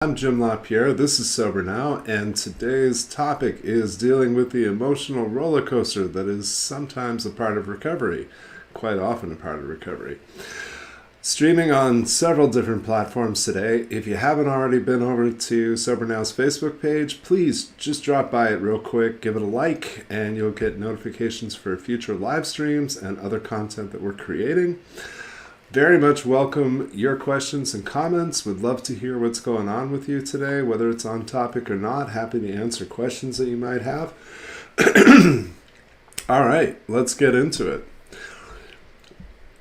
I'm Jim LaPierre. This is Sober Now, and today's topic is dealing with the emotional roller coaster that is sometimes a part of recovery, quite often a part of recovery. Streaming on several different platforms today. If you haven't already been over to Sober Now's Facebook page, please just drop by it real quick, give it a like, and you'll get notifications for future live streams and other content that we're creating. Very much welcome your questions and comments. Would love to hear what's going on with you today, whether it's on topic or not. Happy to answer questions that you might have. All right, let's get into it.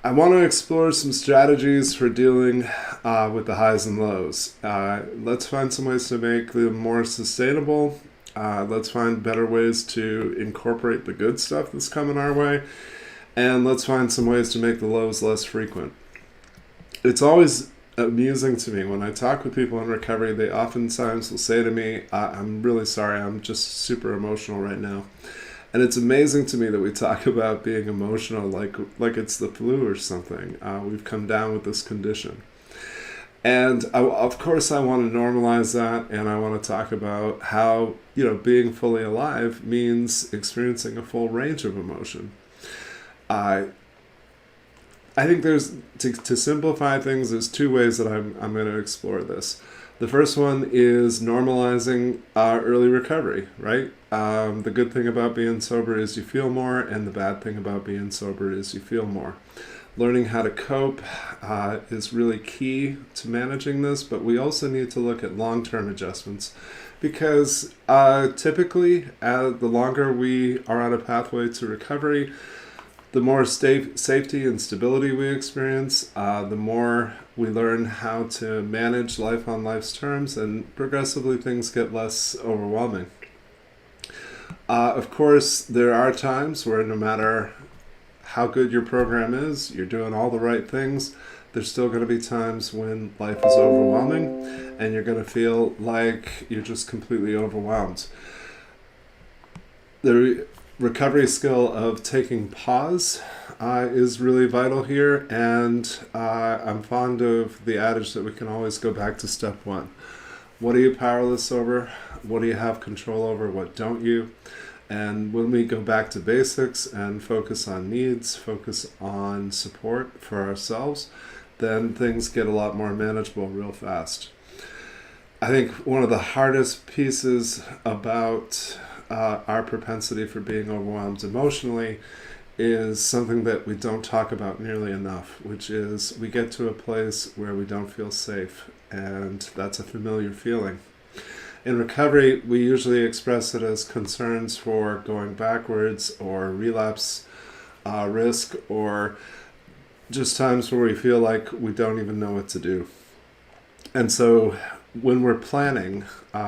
I want to explore some strategies for dealing with the highs and lows. Let's find some ways to make them more sustainable. Let's find better ways to incorporate the good stuff that's coming our way. And let's find some ways to make the lows less frequent. It's always amusing to me when I talk with people in recovery. They oftentimes will say to me, I'm really sorry, I'm just super emotional right now. And it's amazing to me that we talk about being emotional like it's the flu or something. We've come down with this condition. And of course I want to normalize that, and I want to talk about how, being fully alive means experiencing a full range of emotion. I think there's, to simplify things, there's two ways that I'm going to explore this. The first one is normalizing early recovery, right? The good thing about being sober is you feel more, and the bad thing about being sober is you feel more. Learning how to cope is really key to managing this, but we also need to look at long-term adjustments because typically the longer we are on a pathway to recovery, the more safety and stability we experience, the more we learn how to manage life on life's terms, and progressively things get less overwhelming. Of course, there are times where no matter how good your program is, you're doing all the right things, there's still going to be times when life is overwhelming and you're going to feel like you're just completely overwhelmed. The recovery skill of taking pause is really vital here, and I'm fond of the adage that we can always go back to step one. What are you powerless over? What do you have control over? What don't you? And when we go back to basics and focus on needs, focus on support for ourselves, then things get a lot more manageable real fast. I think one of the hardest pieces about our propensity for being overwhelmed emotionally is something that we don't talk about nearly enough, which is we get to a place where we don't feel safe, and that's a familiar feeling. In recovery, we usually express it as concerns for going backwards or relapse risk, or just times where we feel like we don't even know what to do. And so when we're planning,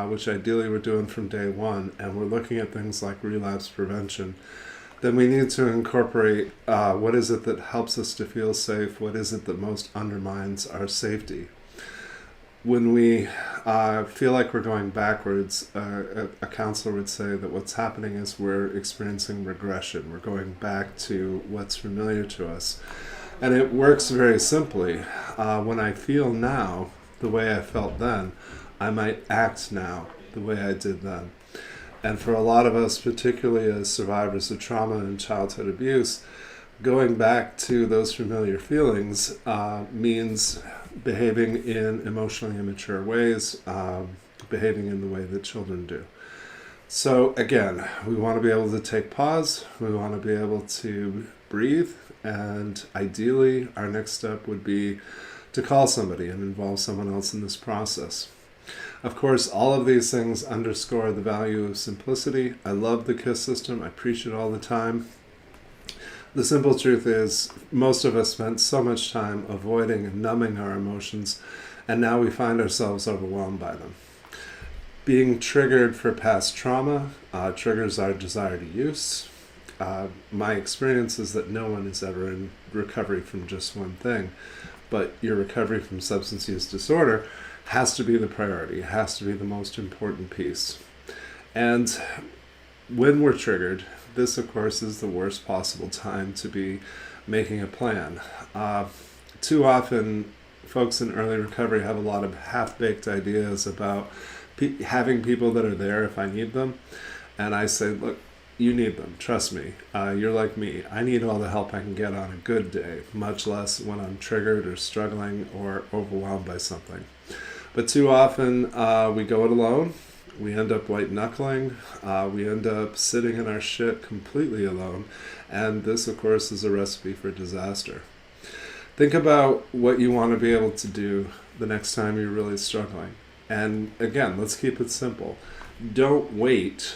which ideally we're doing from day one, and we're looking at things like relapse prevention, then we need to incorporate what is it that helps us to feel safe, what is it that most undermines our safety. When we feel like we're going backwards, a counselor would say that what's happening is we're experiencing regression. We're going back to what's familiar to us. And it works very simply. When I feel now the way I felt then, I might act now the way I did then. And for a lot of us, particularly as survivors of trauma and childhood abuse, going back to those familiar feelings means behaving in emotionally immature ways, behaving in the way that children do. So again, we want to be able to take pause, we want to be able to breathe, and ideally our next step would be to call somebody and involve someone else in this process. Of course, all of these things underscore the value of simplicity. I love the KISS system. I preach it all the time. The simple truth is most of us spent so much time avoiding and numbing our emotions, and now we find ourselves overwhelmed by them. Being triggered for past trauma triggers our desire to use. My experience is that no one is ever in recovery from just one thing, but your recovery from substance use disorder has to be the priority. It has to be the most important piece. And when we're triggered, this of course is the worst possible time to be making a plan. Too often folks in early recovery have a lot of half-baked ideas about having people that are there if I need them. And I say, look, you need them. Trust me. You're like me. I need all the help I can get on a good day, much less when I'm triggered or struggling or overwhelmed by something. But too often we go it alone. We end up white knuckling. We end up sitting in our shit completely alone. And this, of course, is a recipe for disaster. Think about what you want to be able to do the next time you're really struggling. And again, let's keep it simple. Don't wait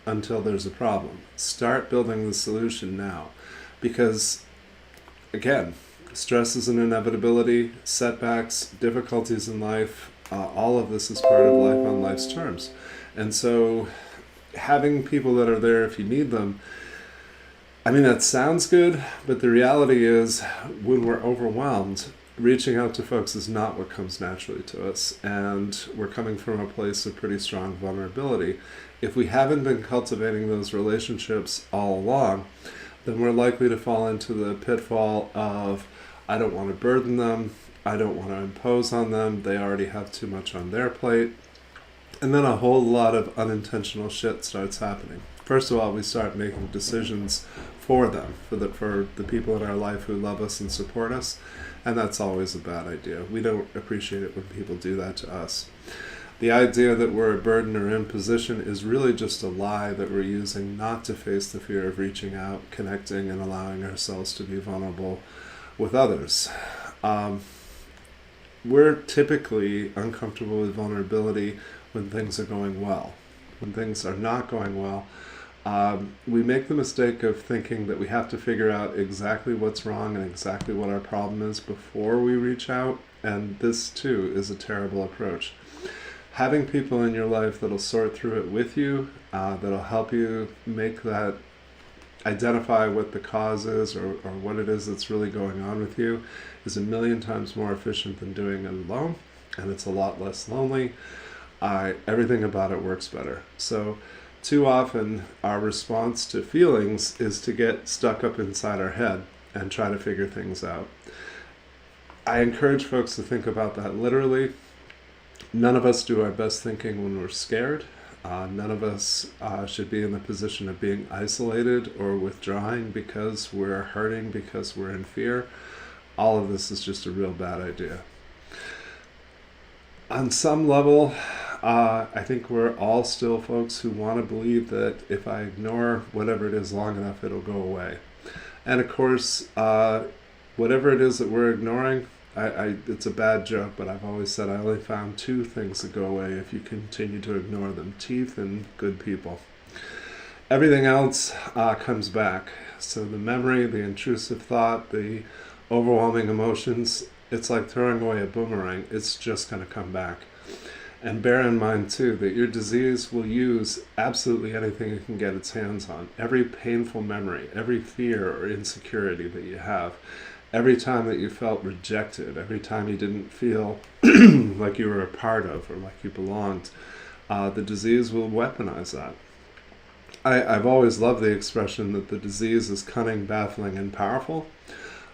until there's a problem. Start building the solution now. Because, again, stress is an inevitability, setbacks, difficulties in life, all of this is part of life on life's terms. And so having people that are there if you need them, I mean, that sounds good, but the reality is when we're overwhelmed, reaching out to folks is not what comes naturally to us. And we're coming from a place of pretty strong vulnerability. If we haven't been cultivating those relationships all along, then we're likely to fall into the pitfall of, I don't want to burden them, I don't want to impose on them, they already have too much on their plate. And then a whole lot of unintentional shit starts happening. First of all, we start making decisions for them, for the people in our life who love us and support us, and that's always a bad idea. We don't appreciate it when people do that to us. The idea that we're a burden or imposition is really just a lie that we're using not to face the fear of reaching out, connecting, and allowing ourselves to be vulnerable with others. We're typically uncomfortable with vulnerability when things are going well. When things are not going well, we make the mistake of thinking that we have to figure out exactly what's wrong and exactly what our problem is before we reach out, and this too is a terrible approach. Having people in your life that'll sort through it with you, that'll help you make that, identify what the cause is or what it is that's really going on with you, is a million times more efficient than doing it alone, and it's a lot less lonely. Everything about it works better. So too often our response to feelings is to get stuck up inside our head and try to figure things out. I encourage folks to think about that literally. None of us do our best thinking when we're scared. None of us should be in the position of being isolated or withdrawing because we're hurting, because we're in fear. All of this is just a real bad idea. On some level, I think we're all still folks who want to believe that if I ignore whatever it is long enough, it'll go away. And of course, whatever it is that we're ignoring, it's a bad joke, but I've always said I only found two things that go away if you continue to ignore them: teeth and good people. Everything else comes back. So the memory, the intrusive thought, the overwhelming emotions, it's like throwing away a boomerang. It's just going to come back. And bear in mind, too, that your disease will use absolutely anything it can get its hands on. Every painful memory, every fear or insecurity that you have, every time that you felt rejected, every time you didn't feel like you were a part of or like you belonged, the disease will weaponize that. I've always loved the expression that the disease is cunning, baffling, and powerful.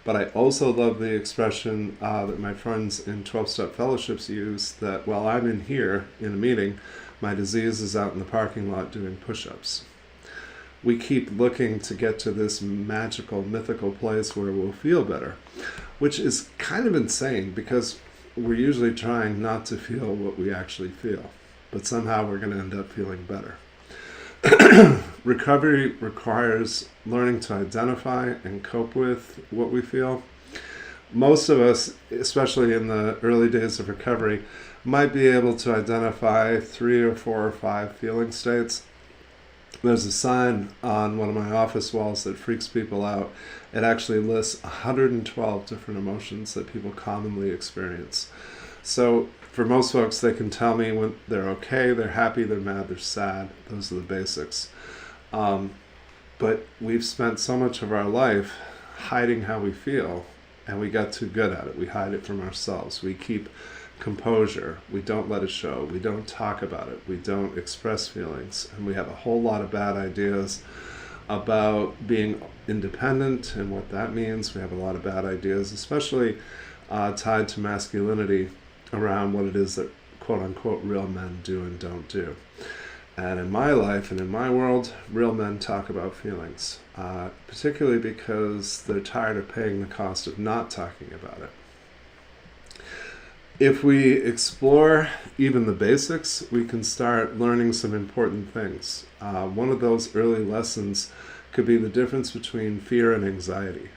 But I also love the expression that my friends in 12-step fellowships use, that while I'm in here in a meeting, my disease is out in the parking lot doing push-ups. We keep looking to get to this magical, mythical place where we'll feel better, which is kind of insane because we're usually trying not to feel what we actually feel, but somehow we're going to end up feeling better. Recovery requires learning to identify and cope with what we feel. Most of us, especially in the early days of recovery, might be able to identify 3 or 4 or 5 feeling states. There's a sign on one of my office walls that freaks people out. It actually lists 112 different emotions that people commonly experience. So for most folks, they can tell me when they're okay, they're happy, they're mad, they're sad. Those are the basics. But we've spent so much of our life hiding how we feel, and we got too good at it. We hide it from ourselves. We keep composure. We don't let it show. We don't talk about it. We don't express feelings. And we have a whole lot of bad ideas about being independent and what that means. We have a lot of bad ideas, especially tied to masculinity around what it is that quote-unquote real men do and don't do. And in my life and in my world, real men talk about feelings, particularly because they're tired of paying the cost of not talking about it. If we explore even the basics, we can start learning some important things. One of those early lessons could be the difference between fear and anxiety.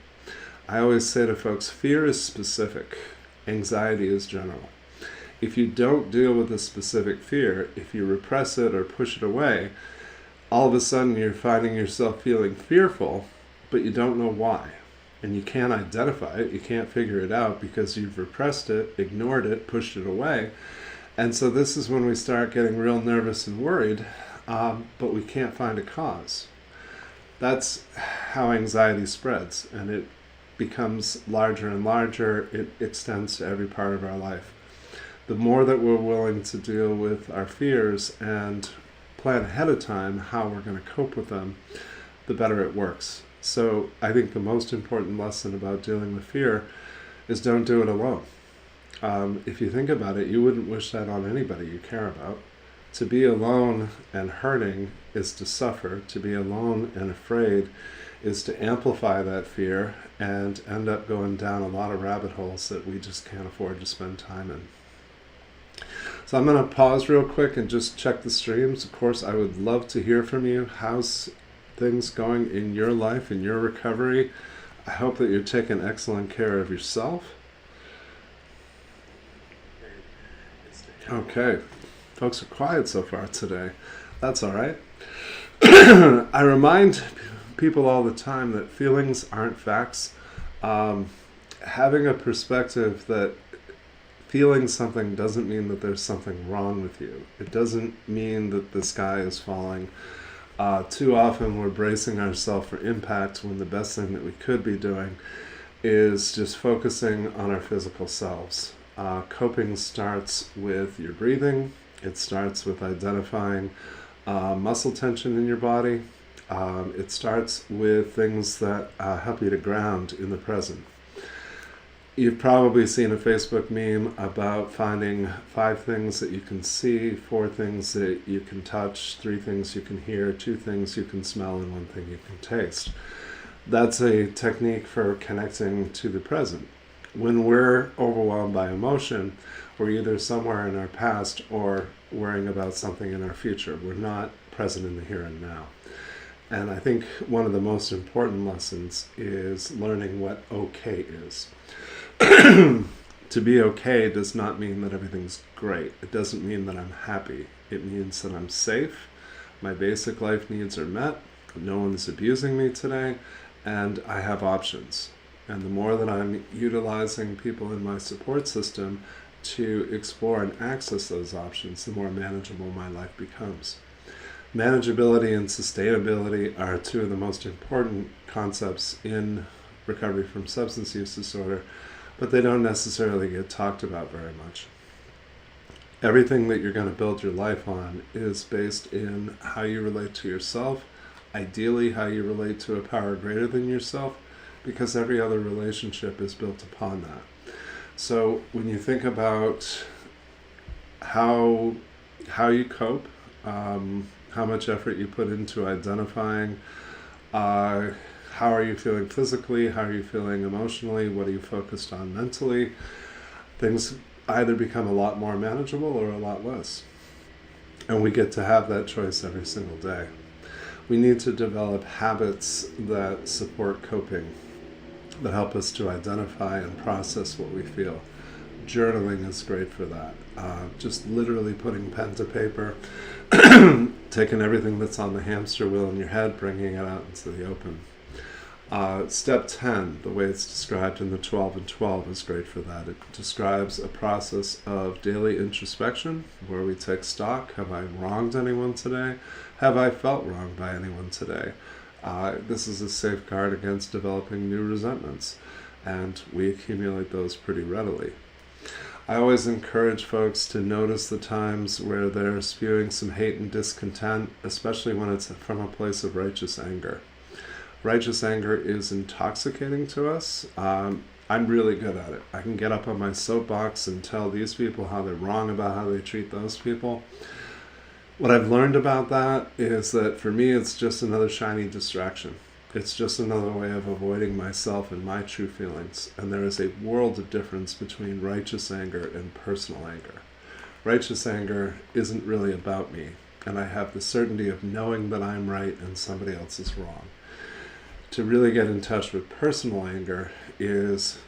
I always say to folks, fear is specific, anxiety is general. If you don't deal with a specific fear, if you repress it or push it away, all of a sudden you're finding yourself feeling fearful, but you don't know why. And you can't identify it, you can't figure it out because you've repressed it, ignored it, pushed it away. And so this is when we start getting real nervous and worried, but we can't find a cause. That's how anxiety spreads, and it becomes larger and larger. It extends to every part of our life. The more that we're willing to deal with our fears and plan ahead of time how we're going to cope with them, the better it works. So I think the most important lesson about dealing with fear is don't do it alone. If you think about it, you wouldn't wish that on anybody you care about. To be alone and hurting is to suffer. To be alone and afraid is to amplify that fear and end up going down a lot of rabbit holes that we just can't afford to spend time in. So I'm going to pause real quick and just check the streams. Of course, I would love to hear from you. How's things going in your life, in your recovery? I hope that you're taking excellent care of yourself. Okay. Folks are quiet so far today. That's all right. I remind people all the time that feelings aren't facts. Having a perspective that feeling something doesn't mean that there's something wrong with you. It doesn't mean that the sky is falling. Too often we're bracing ourselves for impact when the best thing that we could be doing is just focusing on our physical selves. Coping starts with your breathing. It starts with identifying muscle tension in your body. It starts with things that help you to ground in the present. You've probably seen a Facebook meme about finding 5 things that you can see, 4 things that you can touch, 3 things you can hear, 2 things you can smell, and 1 thing you can taste. That's a technique for connecting to the present. When we're overwhelmed by emotion, we're either somewhere in our past or worrying about something in our future. We're not present in the here and now. And I think one of the most important lessons is learning what okay is. To be okay does not mean that everything's great. It doesn't mean that I'm happy. It means that I'm safe, my basic life needs are met, no one's abusing me today, and I have options. And the more that I'm utilizing people in my support system to explore and access those options, the more manageable my life becomes. Manageability and sustainability are 2 of the most important concepts in recovery from substance use disorder, but they don't necessarily get talked about very much. Everything that you're going to build your life on is based in how you relate to yourself, ideally how you relate to a power greater than yourself, because every other relationship is built upon that. So when you think about how you cope, how much effort you put into identifying how are you feeling physically, how are you feeling emotionally, what are you focused on mentally, things either become a lot more manageable or a lot less. And we get to have that choice every single day. We need to develop habits that support coping, that help us to identify and process what we feel. Journaling is great for that. Just literally putting pen to paper, taking everything that's on the hamster wheel in your head, bringing it out into the open. Step 10, the way it's described in the 12 and 12, is great for that. It describes a process of daily introspection where we take stock. Have I wronged anyone today? Have I felt wronged by anyone today? This is a safeguard against developing new resentments, and we accumulate those pretty readily. I always encourage folks to notice the times where they're spewing some hate and discontent, especially when it's from a place of righteous anger. Righteous anger is intoxicating to us. I'm really good at it. I can get up on my soapbox and tell these people how they're wrong about how they treat those people. What I've learned about that is that for me, it's just another shiny distraction. It's just another way of avoiding myself and my true feelings. And there is a world of difference between righteous anger and personal anger. Righteous anger isn't really about me, and I have the certainty of knowing that I'm right and somebody else is wrong. To really get in touch with personal anger is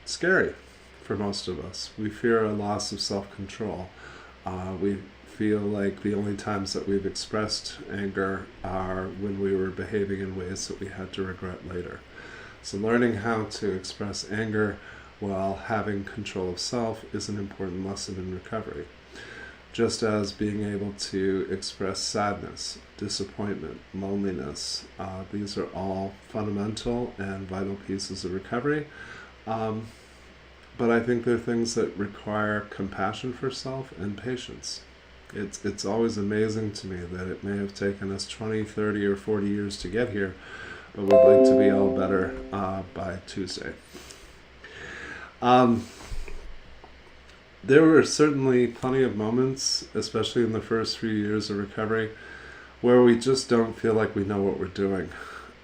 scary for most of us. We fear a loss of self-control. We feel like the only times that we've expressed anger are when we were behaving in ways that we had to regret later. So learning how to express anger while having control of self is an important lesson in recovery. Just as being able to express sadness, disappointment, loneliness, these are all fundamental and vital pieces of recovery. But I think they're things that require compassion for self and patience. It's always amazing to me that it may have taken us 20, 30, or 40 years to get here, but we'd like to be all better by Tuesday. There were certainly plenty of moments, especially in the first few years of recovery, where we just don't feel like we know what we're doing.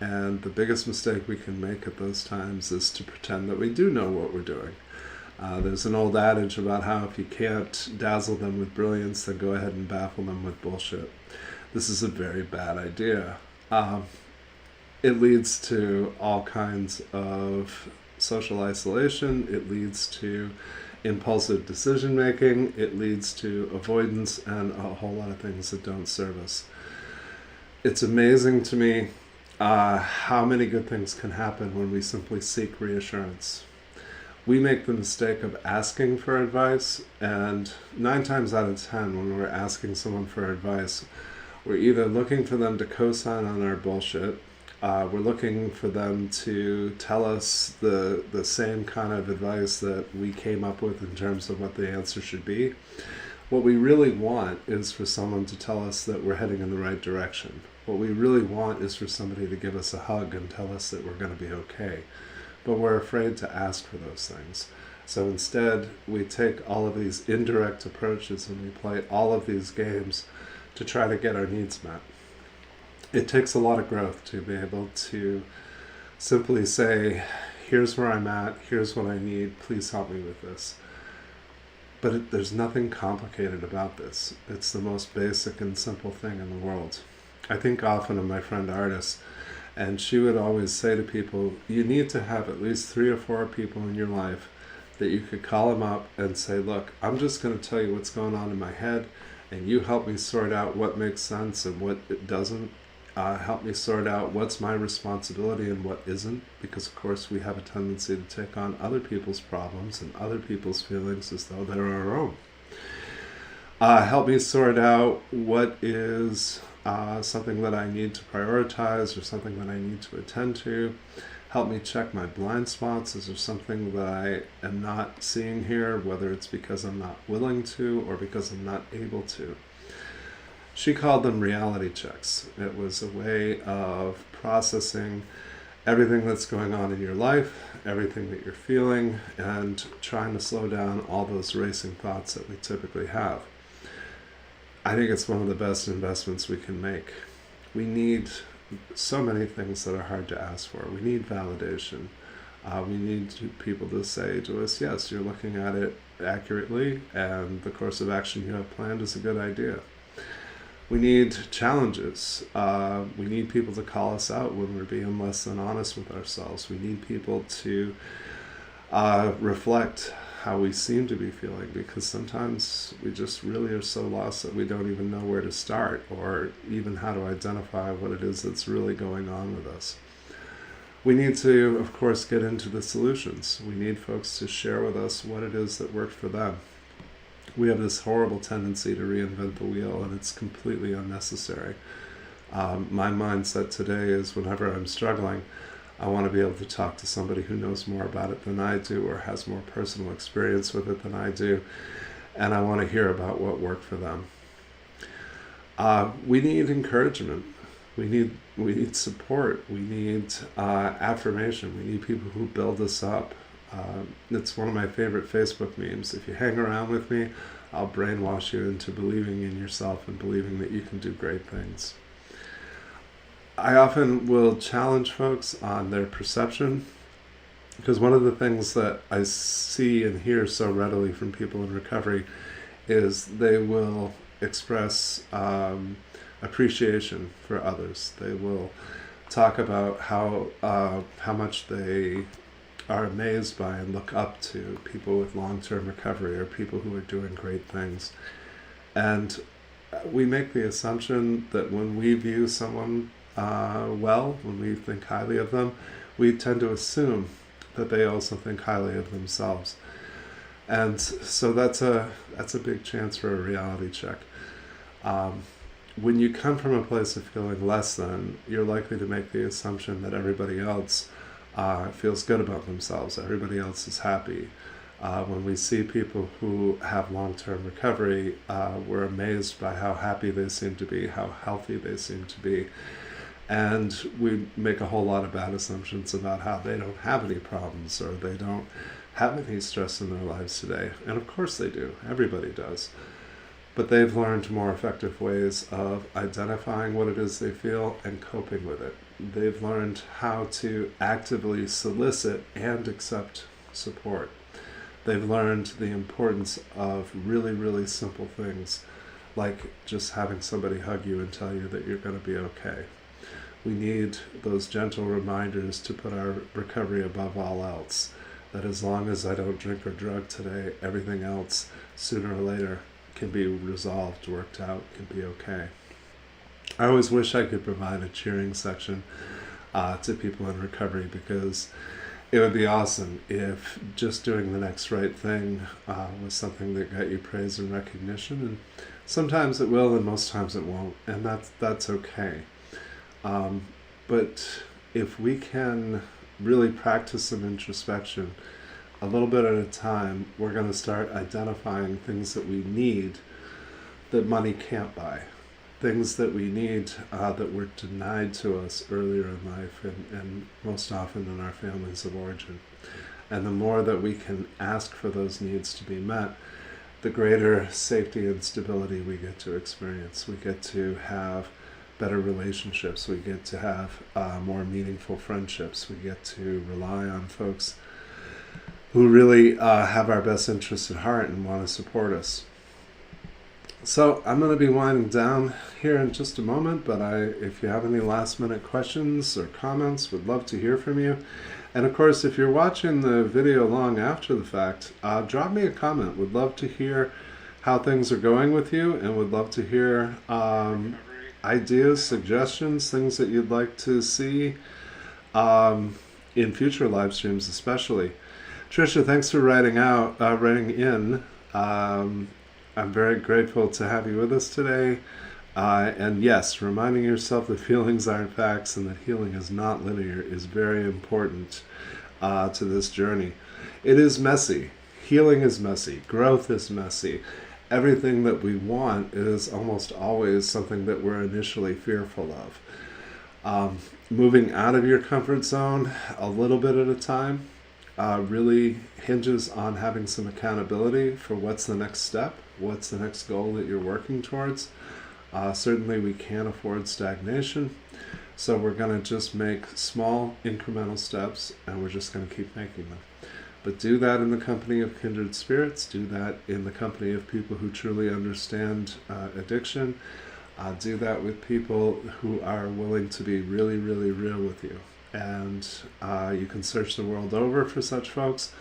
And the biggest mistake we can make at those times is to pretend that we do know what we're doing. There's an old adage about how if you can't dazzle them with brilliance, then go ahead and baffle them with bullshit. This is a very bad idea. It leads to all kinds of social isolation. It leads to impulsive decision making. It leads to avoidance and a whole lot of things that don't serve us. It's amazing to me how many good things can happen when we simply seek reassurance. We make the mistake of asking for advice, and 9 times out of 10 when we're asking someone for advice, we're either looking for them to co-sign on our bullshit, we're looking for them to tell us the same kind of advice that we came up with in terms of what the answer should be. What we really want is for someone to tell us that we're heading in the right direction. What we really want is for somebody to give us a hug and tell us that we're going to be okay. But we're afraid to ask for those things. So instead, we take all of these indirect approaches and we play all of these games to try to get our needs met. It takes a lot of growth to be able to simply say, here's where I'm at, here's what I need, please help me with this. But there's nothing complicated about this. It's the most basic and simple thing in the world. I think often of my friend Artis, and she would always say to people, you need to have at least 3 or 4 people in your life that you could call them up and say, look, I'm just going to tell you what's going on in my head, and you help me sort out what makes sense and what it doesn't. Help me sort out what's my responsibility and what isn't, because of course we have a tendency to take on other people's problems and other people's feelings as though they're our own. Help me sort out what is something that I need to prioritize or something that I need to attend to. Help me check my blind spots. Is there something that I am not seeing here, whether it's because I'm not willing to or because I'm not able to? She called them reality checks. It was a way of processing everything that's going on in your life, everything that you're feeling, and trying to slow down all those racing thoughts that we typically have. I think it's one of the best investments we can make. We need so many things that are hard to ask for. We need validation. We need people to say to us, yes, you're looking at it accurately, and the course of action you have planned is a good idea. We need challenges. We need people to call us out when we're being less than honest with ourselves. We need people to reflect how we seem to be feeling, because sometimes we just really are so lost that we don't even know where to start or even how to identify what it is that's really going on with us. We need to, of course, get into the solutions. We need folks to share with us what it is that worked for them. We have this horrible tendency to reinvent the wheel, and it's completely unnecessary. My mindset today is whenever I'm struggling, I want to be able to talk to somebody who knows more about it than I do or has more personal experience with it than I do, and I want to hear about what worked for them. We need encouragement. We need support. We need affirmation. We need people who build us up. It's one of my favorite Facebook memes. If you hang around with me, I'll brainwash you into believing in yourself and believing that you can do great things. I often will challenge folks on their perception, because one of the things that I see and hear so readily from people in recovery is they will express appreciation for others. They will talk about how much they are amazed by and look up to people with long-term recovery or people who are doing great things. And we make the assumption that when we view someone when we think highly of them, we tend to assume that they also think highly of themselves. And so that's a big chance for a reality check. When you come from a place of feeling less than, you're likely to make the assumption that everybody else feels good about themselves. Everybody else is happy. When we see people who have long-term recovery, we're amazed by how happy they seem to be, how healthy they seem to be. And we make a whole lot of bad assumptions about how they don't have any problems or they don't have any stress in their lives today. And of course they do. Everybody does. But they've learned more effective ways of identifying what it is they feel and coping with it. They've learned how to actively solicit and accept support. They've learned the importance of really, really simple things, like just having somebody hug you and tell you that you're going to be okay. We need those gentle reminders to put our recovery above all else. That as long as I don't drink or drug today, everything else, sooner or later, can be resolved, worked out, can be okay. I always wish I could provide a cheering section to people in recovery, because it would be awesome if just doing the next right thing was something that got you praise and recognition. And sometimes it will, and most times it won't, and that's okay. But if we can really practice some introspection a little bit at a time, we're going to start identifying things that we need that money can't buy, things that we need that were denied to us earlier in life and most often in our families of origin. And the more that we can ask for those needs to be met, the greater safety and stability we get to experience. We get to have better relationships. We get to have more meaningful friendships. We get to rely on folks who really have our best interests at heart and want to support us. So I'm going to be winding down here in just a moment, but if you have any last minute questions or comments, would love to hear from you. And of course, if you're watching the video long after the fact, drop me a comment. Would love to hear how things are going with you, and would love to hear ideas, suggestions, things that you'd like to see in future live streams especially. Tricia, thanks for writing in. I'm very grateful to have you with us today. And yes, reminding yourself that feelings aren't facts and that healing is not linear is very important to this journey. It is messy. Healing is messy. Growth is messy. Everything that we want is almost always something that we're initially fearful of. Moving out of your comfort zone a little bit at a time really hinges on having some accountability for what's the next step, what's the next goal that you're working towards. Certainly we can't afford stagnation, so we're going to just make small incremental steps, and we're just going to keep making them. But do that in the company of kindred spirits, do that in the company of people who truly understand addiction, do that with people who are willing to be really, really real with you. And you can search the world over for such folks,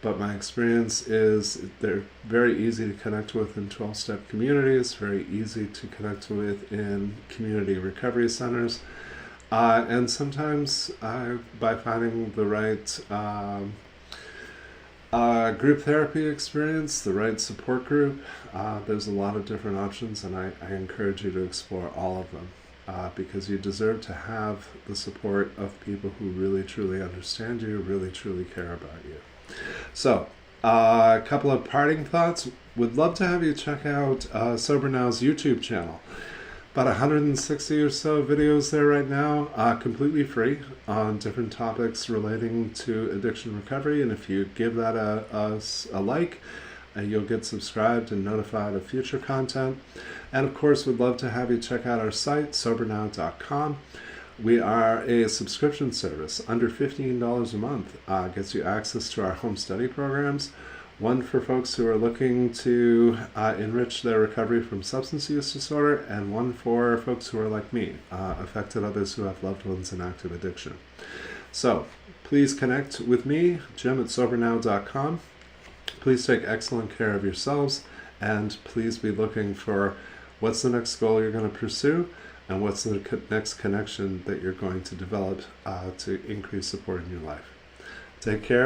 but my experience is they're very easy to connect with in 12-step communities, very easy to connect with in community recovery centers, and sometimes by finding the right group therapy experience, the right support group. There's a lot of different options, and I encourage you to explore all of them because you deserve to have the support of people who really truly understand you, really truly care about you. So, a couple of parting thoughts. Would love to have you check out Sober Now's YouTube channel. about 160 or so videos there right now, completely free on different topics relating to addiction recovery. And if you give that a like, you'll get subscribed and notified of future content. And of course, we'd love to have you check out our site, sobernow.com. We are a subscription service. Under $15 a month gets you access to our home study programs. One for folks who are looking to enrich their recovery from substance use disorder, and one for folks who are like me, affected others who have loved ones in active addiction. So please connect with me, Jim at sobernow.com. Please take excellent care of yourselves, and please be looking for what's the next goal you're going to pursue, and what's the next connection that you're going to develop to increase support in your life. Take care.